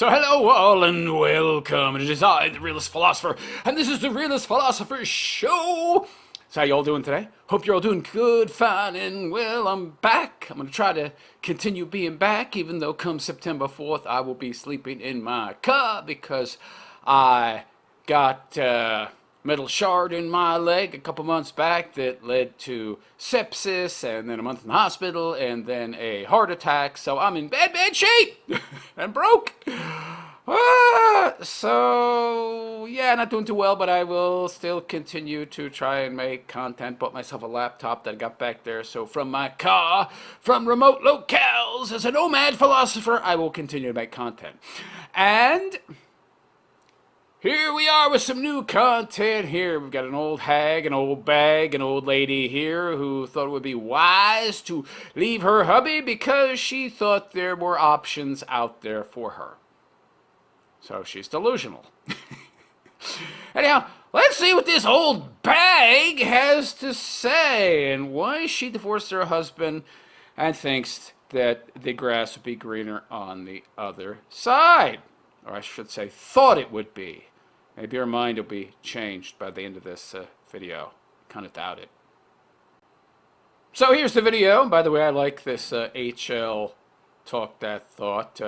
So hello all and welcome. It is I, the Realist Philosopher, and this is the Realist Philosopher Show. So how y'all doing today? Hope you're all doing good, fine, and well, I'm back. I'm going to try to continue being back, even though come September 4th, I will be sleeping in my car because I got metal shard in my leg a couple months back that led to sepsis and then a month in the hospital and then a heart attack. So I'm in bad shape and broke. So yeah, not doing too well, but I will still continue to try and make content. Bought myself a laptop that I got back there. So from my car, from remote locales, as a nomad philosopher, I will continue to make content. And here we are with some new content here. We've got an old hag, an old bag, an old lady here who thought it would be wise to leave her hubby because she thought there were options out there for her. So she's delusional. Anyhow, let's see what this old bag has to say and why she divorced her husband and thinks that the grass would be greener on the other side. Or I should say, thought it would be. Maybe her mind will be changed by the end of this video. Kind of doubt it. So here's the video. By the way, I like this HL Talk That Thought.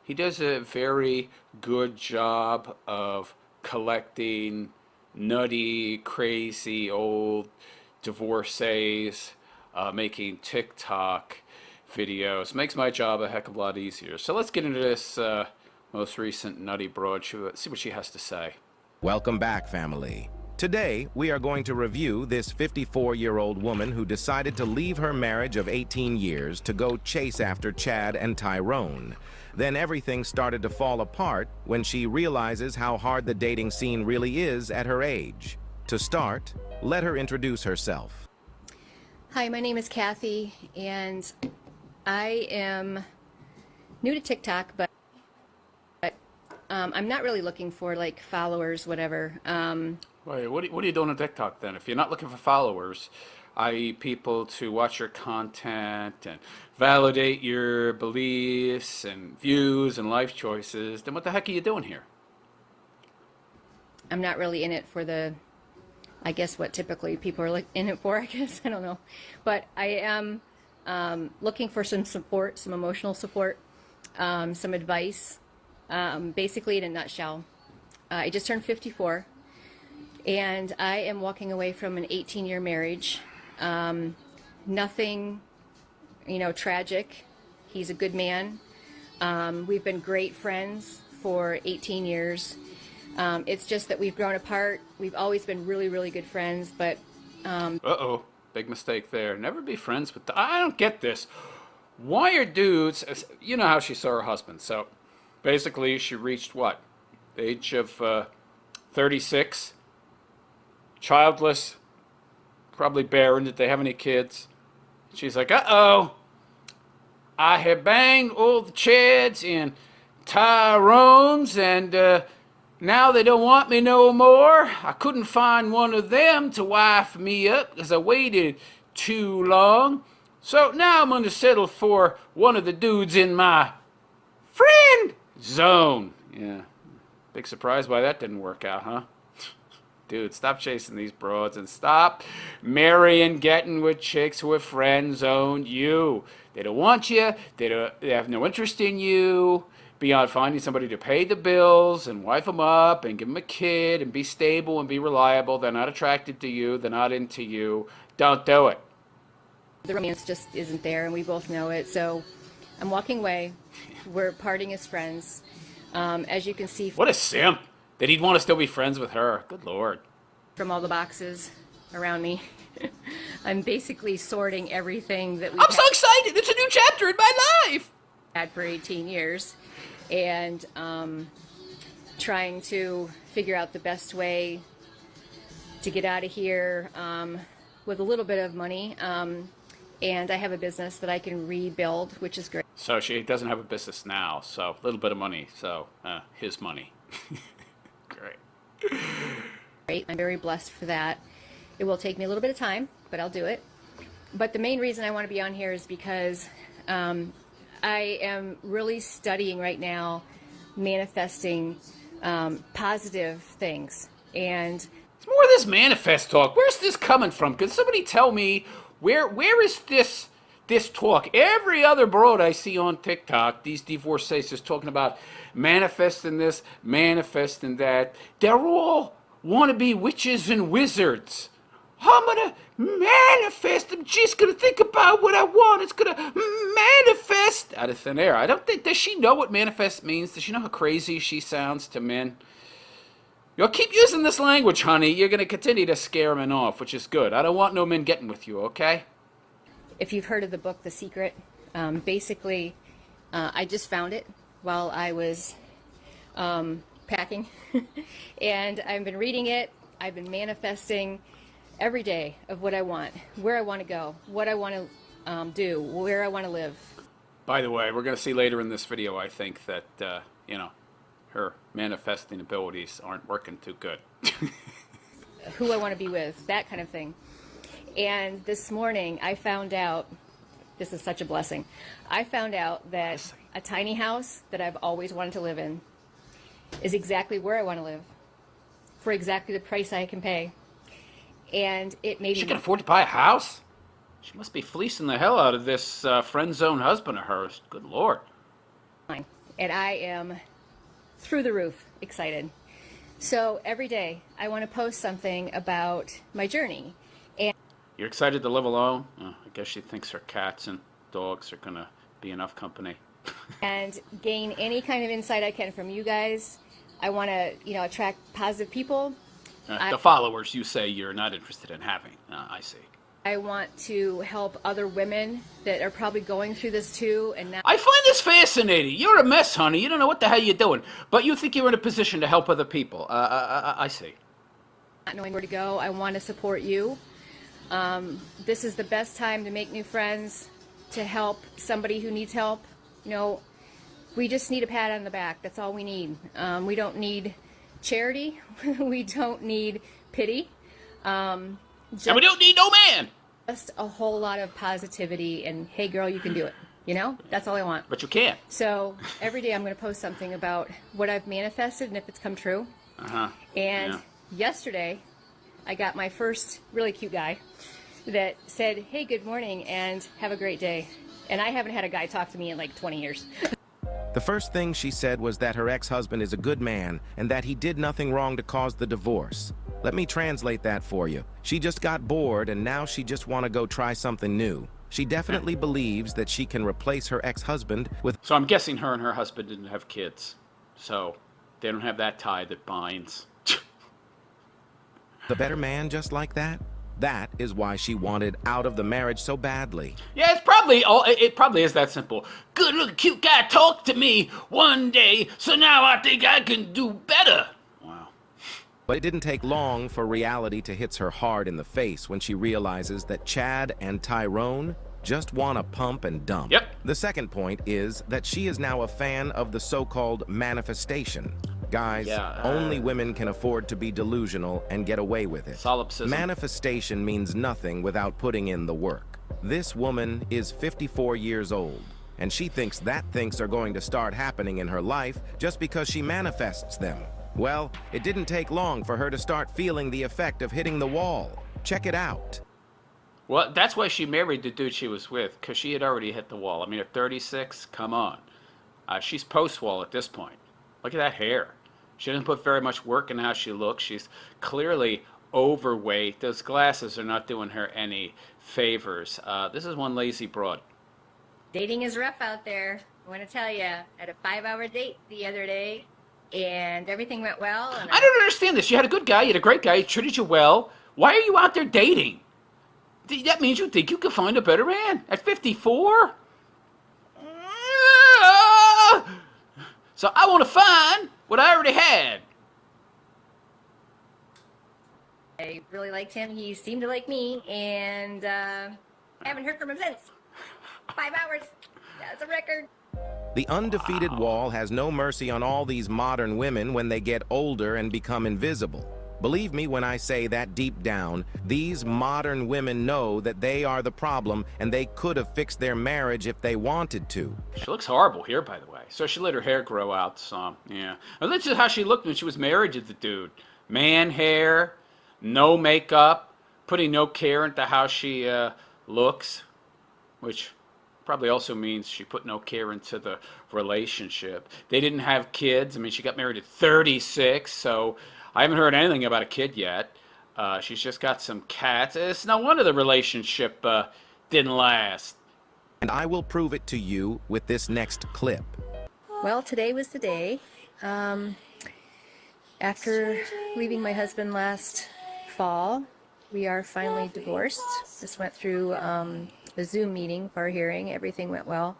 He does a very good job of collecting nutty, crazy, old divorcees, making TikTok videos. Makes my job a heck of a lot easier. So let's get into this most recent nutty broad. See what she has to say. Welcome back, family. Today, we are going to review this 54-year-old woman who decided to leave her marriage of 18 years to go chase after Chad and Tyrone. Then everything started to fall apart when she realizes how hard the dating scene really is at her age. To start, let her introduce herself. Hi, my name is Kathy, and I am new to TikTok, but I'm not really looking for like followers, whatever. Wait, what are you doing on TikTok then? If you're not looking for followers, i.e. people to watch your content and validate your beliefs and views and life choices, then what the heck are you doing here? I'm not really in it for the, I guess what typically people are like in it for, I guess, I don't know. But I am looking for some support, some emotional support, some advice. Basically, in a nutshell, I just turned 54, and I am walking away from an 18-year marriage. Nothing, tragic. He's a good man. We've been great friends for 18 years. It's just that we've grown apart. We've always been really, really good friends, but... Uh-oh, big mistake there. Never be friends with... I don't get this. Why are dudes... You know how she saw her husband, so... Basically, she reached what? The age of 36, childless, probably barren. Did they have any kids? She's like, uh-oh, I have banged all the Chads and Tyrones, and now they don't want me no more. I couldn't find one of them to wife me up because I waited too long. So now I'm going to settle for one of the dudes in my friend zone. Yeah. Big surprise why that didn't work out, huh? Dude, stop chasing these broads and stop marrying, getting with chicks who are friend zoned you. They don't want you. They have no interest in you beyond finding somebody to pay the bills and wife them up and give them a kid and be stable and be reliable. They're not attracted to you. They're not into you. Don't do it. The romance just isn't there, and we both know it. So I'm walking away. We're parting as friends. As you can see... What a simp that he'd want to still be friends with her. Good Lord. From all the boxes around me. I'm basically sorting everything that I'm so excited. It's a new chapter in my life. Had for 18 years. And trying to figure out the best way to get out of here with a little bit of money. And I have a business that I can rebuild, which is great. So she doesn't have a business now, so a little bit of money, so his money. Great. I'm very blessed for that. It will take me a little bit of time, but I'll do it. But the main reason I want to be on here is because I am really studying right now manifesting positive things. And It's more of this manifest talk. Where's this coming from? Can somebody tell me where is this talk? Every other broad I see on TikTok, these divorcees is talking about manifesting this, manifesting that. They're all wannabe witches and wizards. I'm gonna manifest. I'm just gonna think about what I want. It's gonna manifest out of thin air. I don't think. Does she know what manifest means? Does she know how crazy she sounds to men? You'll keep using this language, honey. You're gonna continue to scare men off, which is good. I don't want no men getting with you, okay? if you've heard of the book The Secret, basically, I just found it while I was packing, and I've been reading it. I've been manifesting every day of what I want, where I want to go, what I want to do, where I want to live. By the way, we're going to see later in this video, I think, that, her manifesting abilities aren't working too good. Who I want to be with, that kind of thing. And this morning, I found out, this is such a blessing, I found out that a tiny house that I've always wanted to live in is exactly where I want to live, for exactly the price I can pay. And it made me... She can afford to buy a house? She must be fleecing the hell out of this friend zone husband of hers. Good Lord. And I am through the roof excited. So every day I want to post something about my journey. And you're excited to live alone? Oh, I guess she thinks her cats and dogs are going to be enough company. and gain any kind of insight I can from you guys. I want to, attract positive people. The followers you say you're not interested in having. I see. I want to help other women that are probably going through this too. And now I find this fascinating. You're a mess, honey. You don't know what the hell you're doing. But you think you're in a position to help other people. I see. Not knowing where to go, I want to support you. This is the best time to make new friends, to help somebody who needs help. We just need a pat on the back. That's all we need. We don't need charity. We don't need pity. And we don't need no man. Just a whole lot of positivity and, hey, girl, you can do it. That's all I want. But you can't. So every day I'm going to post something about what I've manifested and if it's come true. And yesterday I got my first really cute guy that said, hey, good morning and have a great day. And I haven't had a guy talk to me in like 20 years. The first thing she said was that her ex-husband is a good man and that he did nothing wrong to cause the divorce. Let me translate that for you. She just got bored and now she just want to go try something new. She definitely believes that she can replace her ex-husband with... So I'm guessing her and her husband didn't have kids. So they don't have that tie that binds. the better man just like that? That is why she wanted out of the marriage so badly. Yeah, it probably is that simple. Good looking cute guy talked to me one day, so now I think I can do better. Wow. But it didn't take long for reality to hit her hard in the face when she realizes that Chad and Tyrone just want to pump and dump. Yep. The second point is that she is now a fan of the so-called manifestation. Guys, only women can afford to be delusional and get away with it. Solipsism. Manifestation means nothing without putting in the work. This woman is 54 years old, and she thinks that things are going to start happening in her life just because she manifests them. Well, it didn't take long for her to start feeling the effect of hitting the wall. Check it out. Well, that's why she married the dude she was with, because she had already hit the wall. I mean, at 36, come on. She's post-wall at this point. Look at that hair. She doesn't put very much work in how she looks. She's clearly overweight. Those glasses are not doing her any favors. This is one lazy broad. Dating is rough out there. I want to tell you, I had a 5-hour date the other day, and everything went well. And I don't understand this. You had a good guy. You had a great guy. He treated you well. Why are you out there dating? That means you think you can find a better man at 54? So I want to find what I already had. I really liked him. He seemed to like me, and I haven't heard from him since. 5 hours. That's a record. The undefeated wall has no mercy on all these modern women when they get older and become invisible. Believe me when I say that deep down, these modern women know that they are the problem and they could have fixed their marriage if they wanted to. She looks horrible here, by the way. So she let her hair grow out some. Yeah. And this is how she looked when she was married to the dude. Man hair, no makeup, putting no care into how she looks, which probably also means she put no care into the relationship. They didn't have kids. I mean, she got married at 36, so I haven't heard anything about a kid yet. She's just got some cats. It's no wonder the relationship didn't last. And I will prove it to you with this next clip. Well, today was the day. After leaving my husband last fall, we are finally divorced. Just went through a Zoom meeting for our hearing. Everything went well.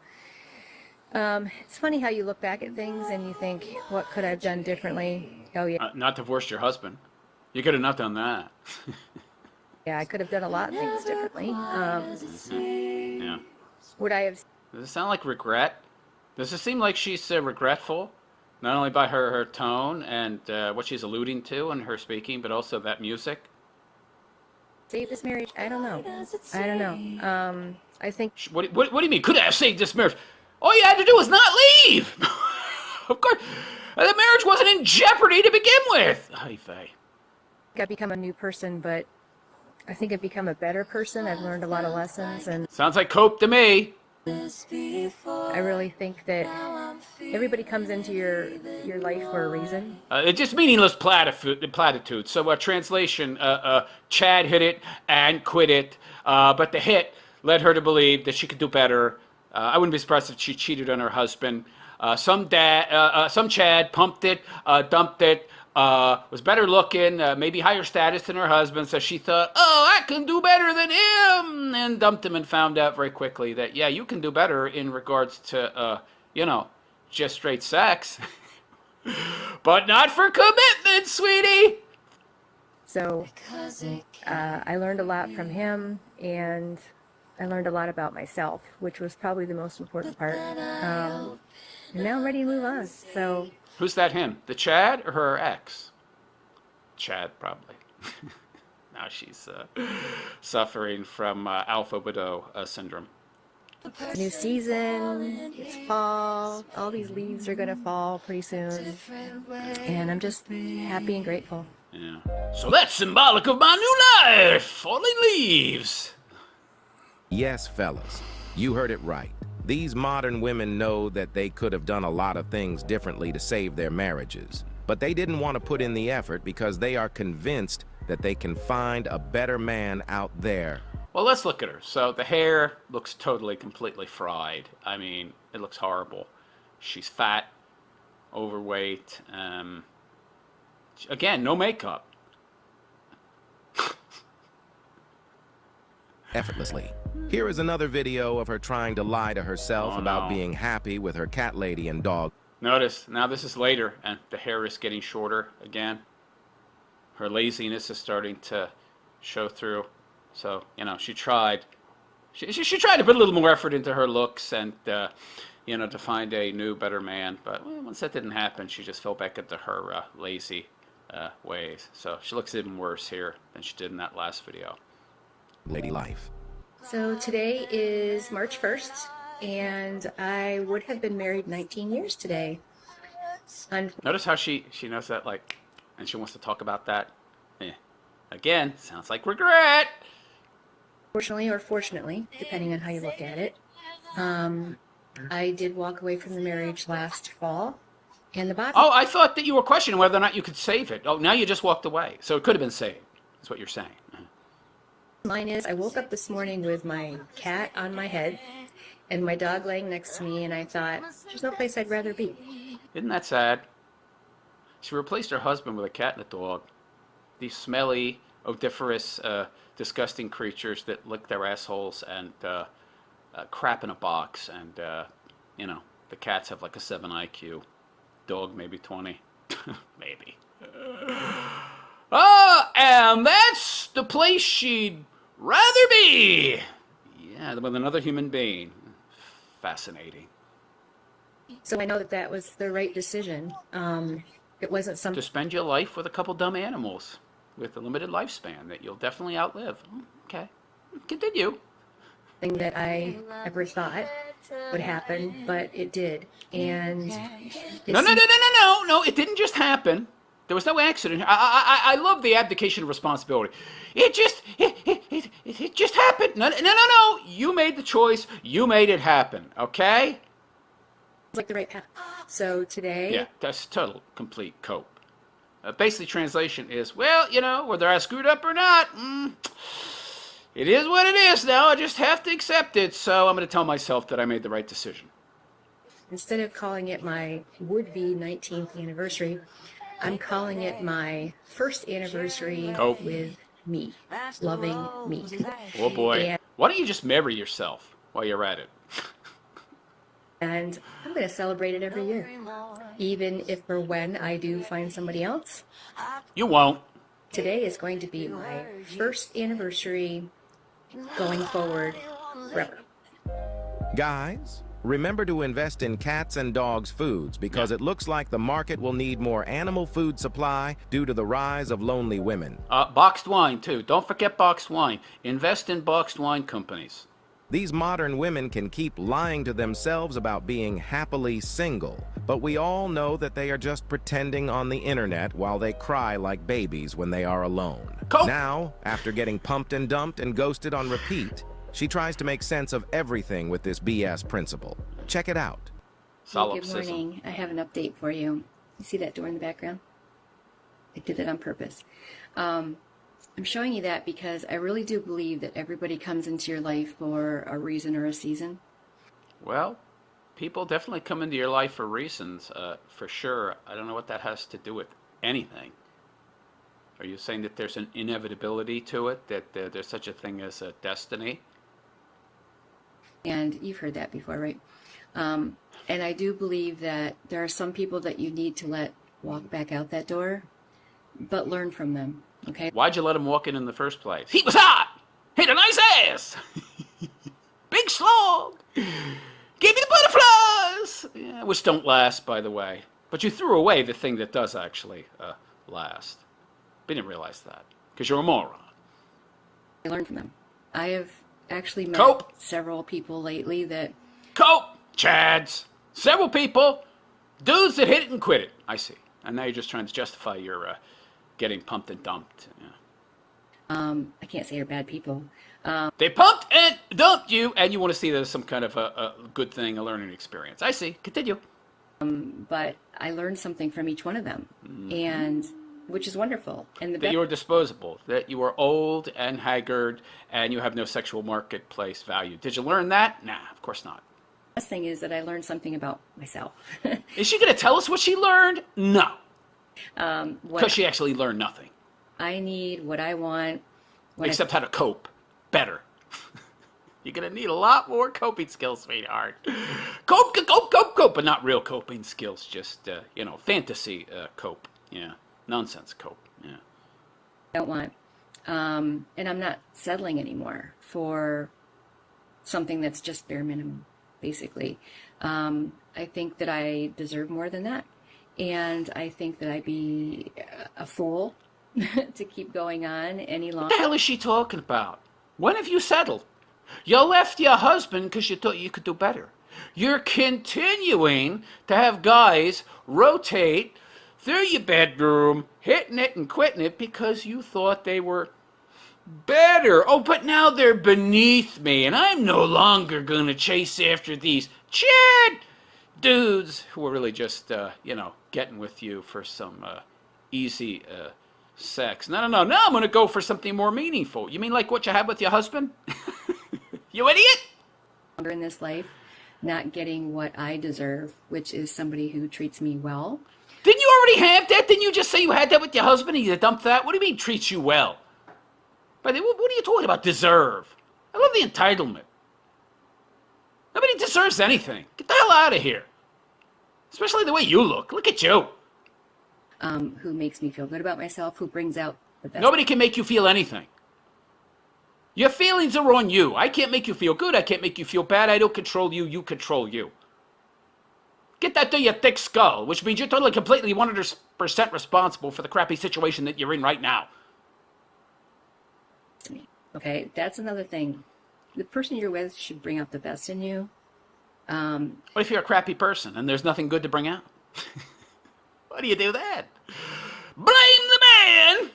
It's funny how you look back at things and you think, what could I have done differently? Oh, yeah. Not divorced your husband. You could have not done that. Yeah, I could have done a lot of things differently. Yeah. Would I have... Does it sound like regret? Does it seem like she's regretful? Not only by her tone and what she's alluding to in her speaking, but also that music? saved this marriage? I don't know. I don't know. I think... What do you mean? Could I have saved this marriage? All you had to do was not leave! Of course. The marriage wasn't in jeopardy to begin with. Hi, Faye. I've become a new person, but I think I've become a better person. I've learned a lot of lessons, and Sounds like cope to me. I really think that everybody comes into your life for a reason. It's just meaningless platitudes. So, translation, Chad hit it and quit it, but the hit led her to believe that she could do better. I wouldn't be surprised if she cheated on her husband. Some Chad pumped it, dumped it, was better looking, maybe higher status than her husband, so she thought, oh, I can do better than him, and dumped him and found out very quickly that, yeah, you can do better in regards to, just straight sex. But not for commitment, sweetie! So I learned a lot from him, and I learned a lot about myself, which was probably the most important part. And now I'm ready to move on. So Who's that him? The Chad or her ex? Chad, probably. Now she's suffering from alpha widow syndrome. it's a new season, it's fall, all these leaves are going to fall pretty soon. And I'm just happy and grateful. Yeah. So that's symbolic of my new life, falling leaves. Yes, fellas, you heard it right. These modern women know that they could have done a lot of things differently to save their marriages, but they didn't want to put in the effort because they are convinced that they can find a better man out there. Well, let's look at her. So the hair looks totally, completely fried. I mean, it looks horrible. She's fat, overweight. Again, no makeup. Effortlessly. Here is another video of her trying to lie to herself about being happy with her cat lady and dog. Notice, now this is later, and the hair is getting shorter again. Her laziness is starting to show through. So, she tried. She tried to put a little more effort into her looks and, to find a new, better man. But once that didn't happen, she just fell back into her lazy ways. So she looks even worse here than she did in that last video. Lady life. So today is March 1st, and I would have been married 19 years today. Notice how she knows that, and she wants to talk about that. Again, sounds like regret. Unfortunately or fortunately, depending on how you look at it, I did walk away from the marriage last fall, and the bottom... Oh, I thought that you were questioning whether or not you could save it. Oh, now you just walked away. So it could have been saved, is what you're saying. Mine is, I woke up this morning with my cat on my head and my dog laying next to me, and I thought, there's no place I'd rather be. Isn't that sad? She replaced her husband with a cat and a dog. These smelly, odoriferous, disgusting creatures that lick their assholes and crap in a box. And, the cats have like a 7 IQ. Dog maybe 20. Maybe. And that's the place she'd rather be. Yeah, with another human being. Fascinating. So I know that was the right decision. It wasn't To something... spend your life with a couple dumb animals. with a limited lifespan that you'll definitely outlive. Okay, continue. Thing that I ever thought would happen, but it did. And No, it didn't just happen. There was no accident. I love the abdication of responsibility. It just happened. No. You made the choice. You made it happen. Okay? it's like the right path. So today, Yeah, that's total, complete cope. Basically, translation is, well, whether I screwed up or not, it is what it is now. I just have to accept it. So I'm going to tell myself that I made the right decision. instead of calling it my would-be 19th anniversary, I'm calling it my first anniversary Cope. with me, loving me. Oh, boy. And- Why don't you just marry yourself while you're at it? And I'm going to celebrate it every year. Even if or when I do find somebody else, You won't. today is going to be my first anniversary going forward forever. Guys, remember to invest in cats and dogs' foods because it looks like the market will need more animal food supply due to the rise of lonely women. Boxed wine, too. Don't forget boxed wine. Invest in boxed wine companies. These modern women can keep lying to themselves about being happily single, but we all know that they are just pretending on the internet while they cry like babies when they are alone. Cope. Now, after getting pumped and dumped and ghosted on repeat, she tries to make sense of everything with this BS principle. Check it out. Good morning. I have an update for you. You see that door in the background? I did that on purpose. I'm showing you that because I really do believe that everybody comes into your life for a reason or a season. Well, people definitely come into your life for reasons, for sure. I don't know what that has to do with anything. Are you saying that there's an inevitability to it, that there's such a thing as a destiny? And you've heard that before, right? And I do believe that there are some people that you need to let walk back out that door, but learn from them, okay? Why'd you let him walk in the first place? He was hot! Had a nice ass! Big slog! Gave me the butterflies! Yeah, which don't last, by the way. But you threw away the thing that does actually last. But you didn't realize that, because you're a moron. I learn from them. I have actually met Cope. several people lately that Cope! Chads! Several people! Dudes that hit it and quit it. I see. And now you're just trying to justify your getting pumped and dumped. Yeah. I can't say are bad people. They pumped and dumped you, and you want to see that as some kind of a good thing, a learning experience. I see. Continue. But I learned something from each one of them, and which is wonderful. And the That you are disposable, that you are old and haggard, and you have no sexual marketplace value. Did you learn that? Nah, of course not. best thing is that I learned something about myself. Is she going to tell us what she learned? No. What Because she actually learned nothing. I need, what I want. Except how to cope better. You're going to need a lot more coping skills, sweetheart. Cope, but not real coping skills. Just, fantasy cope. Yeah. Nonsense cope. Yeah. I don't want. And I'm not settling anymore for something that's just bare minimum, basically. I think that I deserve more than that. And I think that I'd be a fool to keep going on any longer. What the hell is she talking about? When have you settled? You left your husband because you thought you could do better. You're continuing to have guys rotate through your bedroom, hitting it and quitting it because you thought they were better. Oh, but now they're beneath me, and I'm no longer going to chase after these Chad dudes who are really just, getting with you for some easy sex. No. Now I'm going to go for something more meaningful. You mean like what you had with your husband? You idiot! In this life, not getting what I deserve, which is somebody who treats me well. Didn't you already have that? Didn't you just say you had that with your husband and you dumped that? What do you mean treats you well? But what are you talking about, deserve? I love the entitlement. Nobody deserves anything. Get the hell out of here. Especially the way you look. Look at you. Who makes me feel good about myself, who brings out the best. Nobody can make you feel anything. Your feelings are on you. I can't make you feel good. I can't make you feel bad. I don't control you. You control you. Get that through your thick skull, which means you're totally, completely, 100% responsible for the crappy situation that you're in right now. Okay, that's another thing. The person you're with should bring out the best in you. What if you're a crappy person and there's nothing good to bring out? Why do you do that? Blame the man!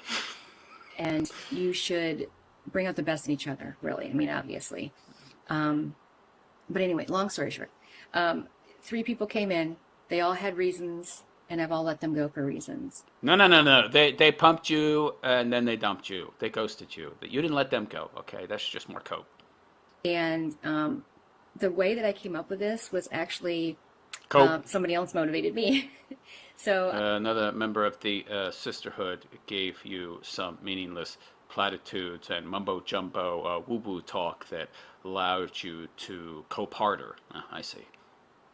And you should bring out the best in each other, really. I mean, obviously. But anyway, long story short, 3 people came in. They all had reasons, and I've all let them go for reasons. No. They pumped you and then they dumped you. They ghosted you. You didn't let them go. Okay, that's just more coke. And the way that I came up with this was actually Coke. somebody else motivated me. So Another member of the sisterhood gave you some meaningless platitudes and mumbo jumbo woo-woo talk that allowed you to cope harder. I see.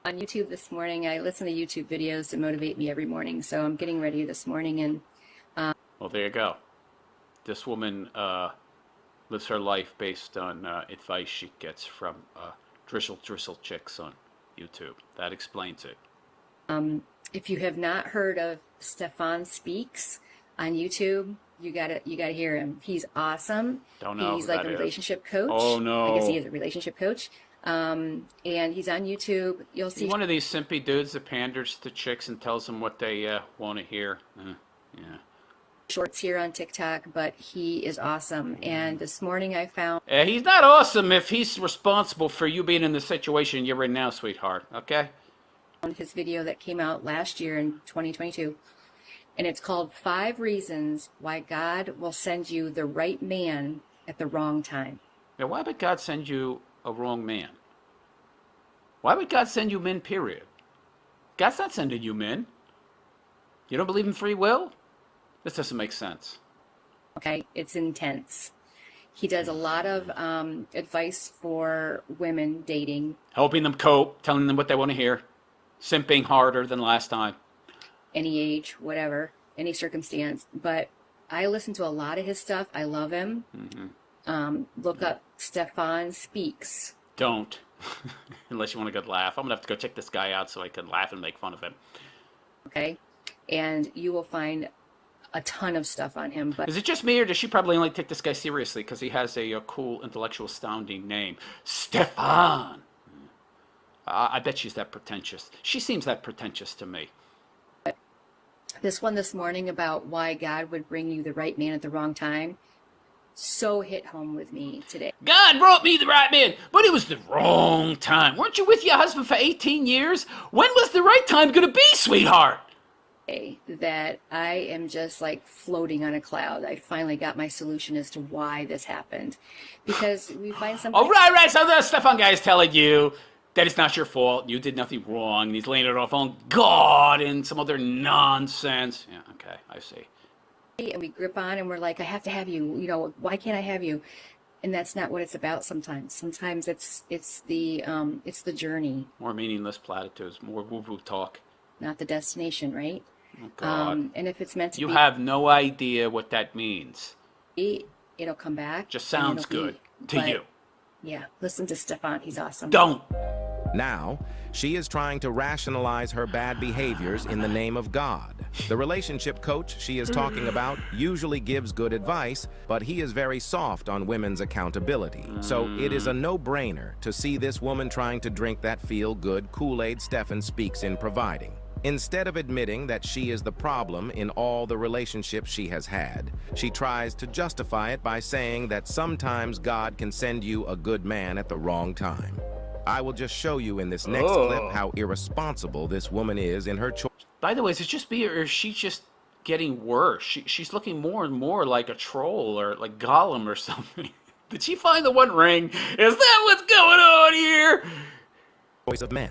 on YouTube this morning, I listen to YouTube videos to motivate me every morning. So I'm getting ready this morning, and Well, there you go. This woman lives her life based on advice she gets from drizzle chicks on YouTube. That explains it. if you have not heard of Stefan Speaks on YouTube, you gotta hear him. He's awesome. Don't know He's who like that a is. relationship coach. Oh, no. I guess he is a relationship coach. And he's on YouTube. You'll see He's one of these simpy dudes that panders to chicks and tells them what they want to hear. Yeah. shorts here on TikTok, but he is awesome. And this morning I found He's not awesome if he's responsible for you being in the situation you're in now, sweetheart. Okay? his video that came out last year in 2022, and it's called 5 Reasons Why God Will Send You the Right Man at the Wrong Time. Now, why would God send you a wrong man? Why would God send you men, period? God's not sending you men. You don't believe in free will? This doesn't make sense. Okay, it's intense. He does a lot of advice for women dating, Helping them cope, telling them what they want to hear, simping harder than last time. any age, whatever, any circumstance. But I listen to a lot of his stuff. I love him. Look up Stefan Speaks. Don't. Unless you want a good laugh. I'm going to have to go check this guy out so I can laugh and make fun of him. Okay, and you will find a ton of stuff on him. But Is it just me, or does she probably only take this guy seriously because he has a cool, intellectual, sounding name? Stefan! I bet she's that pretentious. She seems that pretentious to me. this one this morning about why God would bring you the right man at the wrong time so hit home with me today. God brought me the right man, but it was the wrong time. Weren't you with your husband for 18 years? When was the right time going to be, sweetheart? That I am just like floating on a cloud. I finally got my solution as to why this happened. Because we find something. Oh, right. So the Stefan guy is telling you that it's not your fault. You did nothing wrong. And he's laying it off on God and some other nonsense. Yeah, okay, I see. And we grip on and we're like, I have to have you. You know, why can't I have you? And that's not what it's about sometimes. Sometimes it's the journey, More meaningless platitudes, more woo-woo talk. not the destination, right? Oh, God. And if it's meant to You be, have no idea what that means. it'll come back. Just and sounds it'll good be- to but, you. Yeah, listen to Stefan. He's awesome. Don't. Now, she is trying to rationalize her bad behaviors in the name of God. The relationship coach she is talking about usually gives good advice, but he is very soft on women's accountability. So it is a no-brainer to see this woman trying to drink that feel-good Kool-Aid Stefan Speaks in providing. Instead of admitting that she is the problem in all the relationships she has had, she tries to justify it by saying that sometimes God can send you a good man at the wrong time. I will just show you in this next clip how irresponsible this woman is in her choice. By the way, is it just me, or is she just getting worse? She's looking more and more like a troll or like Gollum or something. Did she find the One Ring? Is that what's going on here? Choice of men.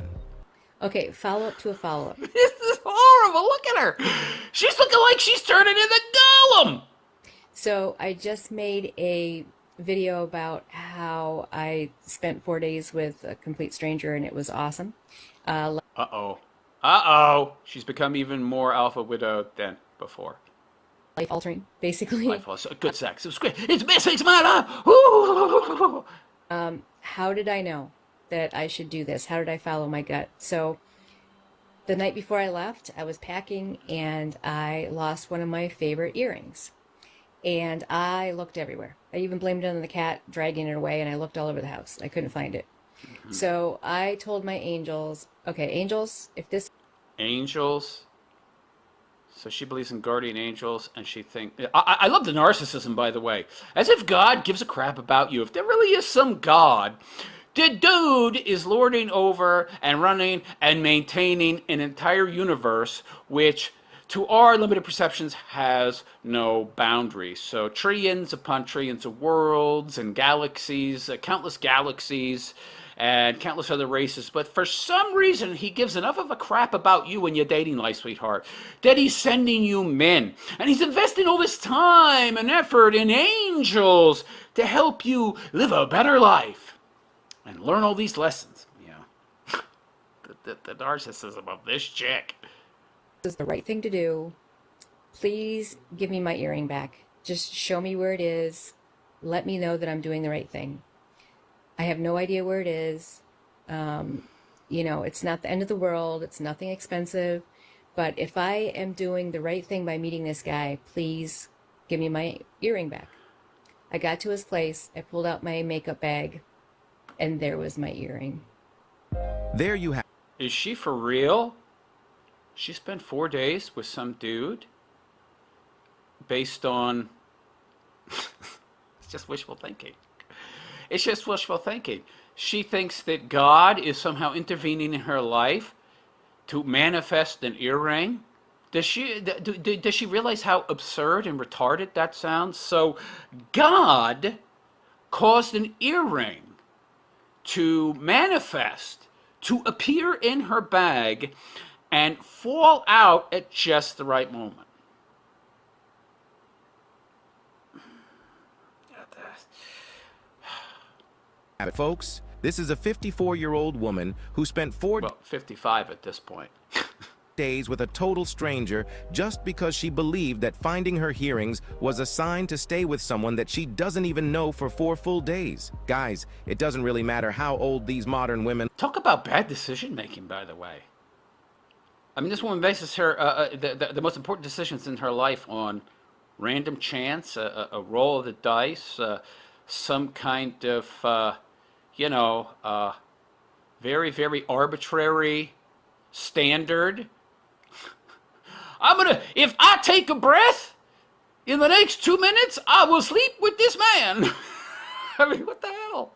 Okay, follow up to a follow up. This is horrible. Look at her. She's looking like she's turning into Gollum. So I just made a video about how I spent 4 days with a complete stranger and it was awesome. She's become even more alpha widowed than before. Life altering, basically. Life was good sex. It was great. It's the best sex of my life. Woo! How did I know that I should do this? How did I follow my gut? So the night before I left, I was packing and I lost one of my favorite earrings. And I looked everywhere. I even blamed it on the cat dragging it away, and I looked all over the house. I couldn't find it. So I told my angels, okay, angels, if this Angels. So she believes in guardian angels, and she thinks. I love the narcissism, by the way. As if God gives a crap about you. If there really is some God, the dude is lording over and running and maintaining an entire universe, which, to our limited perceptions, has no boundaries. So trillions upon trillions of worlds and galaxies, countless galaxies, and countless other races. But for some reason, he gives enough of a crap about you and your dating life, sweetheart, that he's sending you men. And he's investing all this time and effort in angels to help you live a better life and learn all these lessons. Yeah. The narcissism of this chick. is the right thing to do, please give me my earring back. Just show me where it is. Let me know that I'm doing the right thing. I have no idea where it is. It's not the end of the world. It's nothing expensive. But if I am doing the right thing by meeting this guy, please give me my earring back. I got to his place. I pulled out my makeup bag, and there was my earring. There you have. Is she for real? She spent 4 days with some dude based on. It's just wishful thinking. It's just wishful thinking. She thinks that God is somehow intervening in her life to manifest an earring. Does she realize how absurd and retarded that sounds? So God caused an earring to manifest, to appear in her bag and fall out at just the right moment. Folks, this is a 54-year-old woman who spent 4 Well, 55 at this point. days with a total stranger just because she believed that finding her hearings was a sign to stay with someone that she doesn't even know for 4 full days. Guys, it doesn't really matter how old these modern women. Talk about bad decision making, by the way. I mean, this woman bases her the most important decisions in her life on random chance, a roll of the dice, some kind of very, very arbitrary standard. If I take a breath in the next 2 minutes, I will sleep with this man. I mean, what the hell?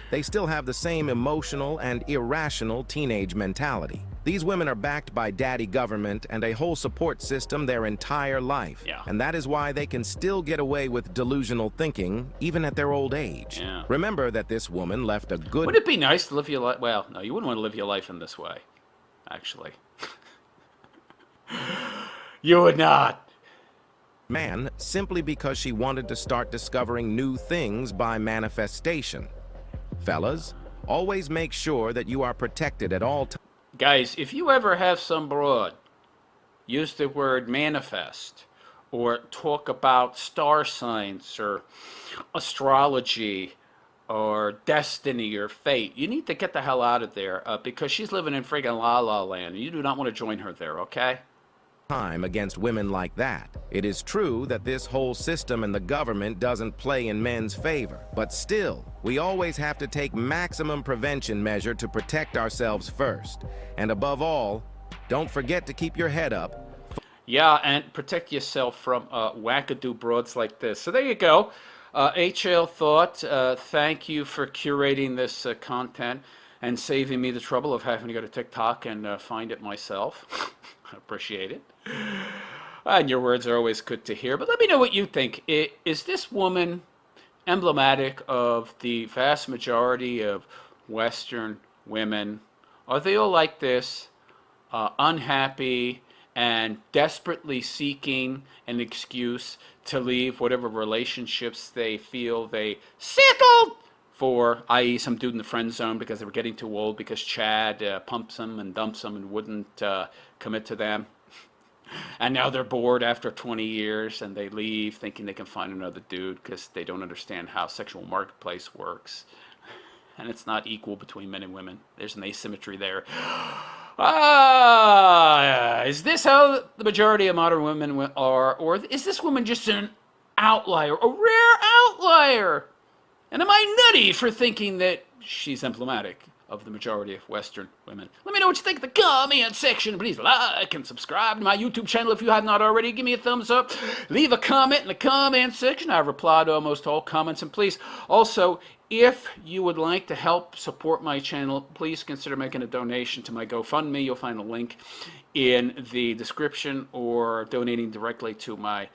They still have the same emotional and irrational teenage mentality. These women are backed by daddy government and a whole support system their entire life. Yeah. And that is why they can still get away with delusional thinking even at their old age. Yeah. Remember that this woman left a good... Wouldn't it be nice to live your life? Well, no, you wouldn't want to live your life in this way, actually. You would not. man simply because she wanted to start discovering new things by manifestation. Fellas, always make sure that you are protected at all times. Guys, if you ever have some broad use the word manifest or talk about star signs or astrology or destiny or fate, you need to get the hell out of there because she's living in friggin' La La Land. You do not want to join her there, okay? Time against women like that. It is true that this whole system and the government doesn't play in men's favor, but still, we always have to take maximum prevention measure to protect ourselves first. And above all, don't forget to keep your head up. Yeah, and protect yourself from wackadoo broads like this. So there you go. HL Thought, thank you for curating this content and saving me the trouble of having to go to TikTok and find it myself. I appreciate it. And your words are always good to hear. But let me know what you think. Is this woman emblematic of the vast majority of Western women? Are they all like this, unhappy and desperately seeking an excuse to leave whatever relationships they feel they settled for, i.e. some dude in the friend zone because they were getting too old because Chad pumps them and dumps them and wouldn't commit to them? And now they're bored after 20 years and they leave thinking they can find another dude because they don't understand how sexual marketplace works. And it's not equal between men and women. There's an asymmetry there. Is this how the majority of modern women are? Or is this woman just an outlier, a rare outlier. And am I nutty for thinking that she's emblematic of the majority of Western women? Let me know what you think in the comment section. Please like and subscribe to my YouTube channel if you have not already. Give me a thumbs up. Leave a comment in the comment section. I reply to almost all comments. And please, also, if you would like to help support my channel, please consider making a donation to my GoFundMe. You'll find a link in the description, or donating directly to my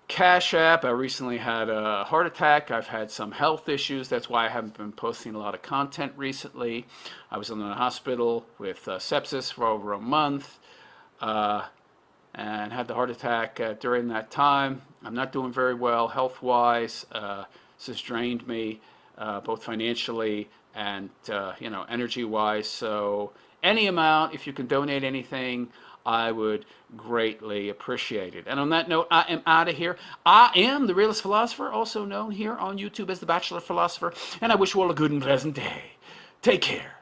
Cash App. I recently had a heart attack. I've had some health issues. That's why I haven't been posting a lot of content recently. I was in the hospital with sepsis for over a month and had the heart attack during that time. I'm not doing very well health-wise. This has drained me both financially and energy-wise. So any amount, if you can donate anything, I would greatly appreciate it. And on that note, I am out of here. I am the Realist Philosopher, also known here on YouTube as the Bachelor Philosopher, and I wish you all a good and pleasant day. Take care.